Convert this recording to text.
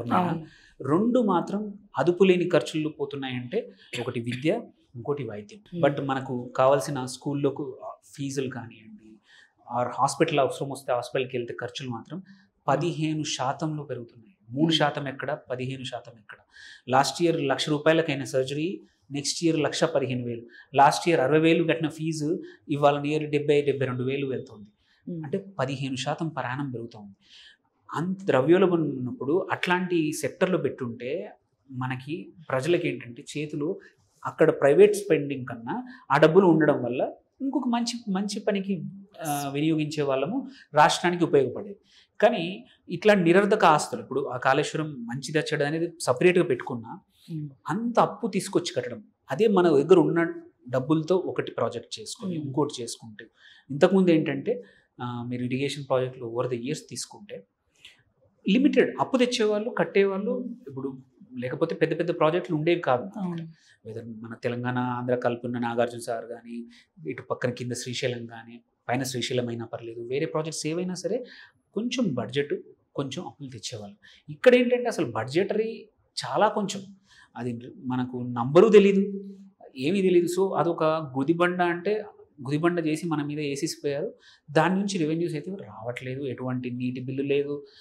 పోతున్నాయా? రెండు మాత్రం అదుపులేని ఖర్చులు పోతున్నాయంటే ఒకటి విద్య, ఇంకోటి వైద్యం. బట్ మనకు కావాల్సిన స్కూల్లోకి ఫీజులు కానివ్వండి, ఆర్ హాస్పిటల్ అవసరం వస్తే హాస్పిటల్కి వెళ్తే ఖర్చులు మాత్రం 15% పెరుగుతున్నాయి. 3% ఎక్కడ, 15% ఎక్కడ. Last year ₹1,00,000 surgery, next year 1,15,000. Last year 60,000 కట్టిన ఫీజు ఇవాళ నియర్ 72,000 వెళ్తుంది. అంటే 15% per annum పెరుగుతుంది. అంత ద్రవ్యోల్బణం ఉన్నప్పుడు అట్లాంటి సెక్టర్లో పెట్టుంటే మనకి ప్రజలకి ఏంటంటే చేతులు అక్కడ ప్రైవేట్ స్పెండింగ్ కన్నా ఆ డబ్బులు ఉండడం వల్ల ఇంకొక మంచి మంచి పనికి వినియోగించే వాళ్ళము రాష్ట్రానికి ఉపయోగపడేది. కానీ ఇట్లా నిరర్ధక ఆస్తులు, ఇప్పుడు ఆ కాళేశ్వరం మంచిదా చెడు అనేది సపరేట్గా పెట్టుకున్నా అంత అప్పు తీసుకొచ్చి కట్టడం, అదే మన దగ్గర ఉన్న డబ్బులతో ఒకటి ప్రాజెక్ట్ చేసుకొని ఇంకోటి చేసుకుంటే, ఇంతకుముందు ఏంటంటే మీరు ఇరిగేషన్ ప్రాజెక్టులు ఓవర్ ద ఇయర్స్ తీసుకుంటే లిమిటెడ్ అప్పు తెచ్చేవాళ్ళు, కట్టేవాళ్ళు. ఇప్పుడు లేకపోతే పెద్ద పెద్ద ప్రాజెక్టులు ఉండేవి కాదు. వెదర్ మన తెలంగాణ ఆంధ్ర కలుపున్న నాగార్జున సార్ కానీ, ఇటు పక్కన కింద శ్రీశైలం కానీ, పైన శ్రీశైలం అయినా పర్లేదు, వేరే ప్రాజెక్ట్స్ ఏవైనా సరే కొంచెం బడ్జెట్, కొంచెం అప్పులు తెచ్చేవాళ్ళు. ఇక్కడ ఏంటంటే అసలు బడ్జెటరీ చాలా కొంచెం, అది మనకు నంబరు తెలీదు, ఏమీ తెలీదు. సో అదొక గుదిబండ, అంటే గుదిబండ చేసి మన మీద వేసేసిపోయారు. దాని నుంచి రెవెన్యూస్ అయితే రావట్లేదు, ఎటువంటి నీటి బిల్లు లేదు,